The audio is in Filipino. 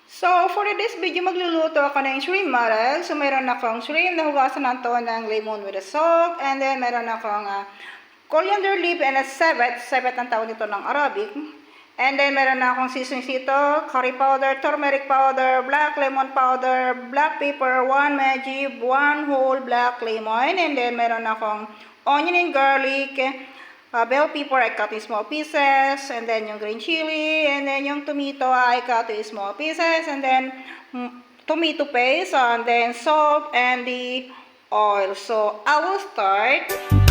So, for this video, magluluto ako ng shrimp marag. So, meron akong shrimp na hugasan nato ng lemon with a salt. And then, meron akong coriander leaf and a sebet. Sebet ang tawag nito ng Arabic. And then, meron akong seasoning dito, curry powder, turmeric powder, black lemon powder, black pepper, 1 magic, 1 whole black lemon. And then, meron akong onion and garlic, bell pepper I cut in small pieces, and then yung green chili, and then yung tomato I cut in small pieces, and then tomato paste, and then salt and the oil. So I will start.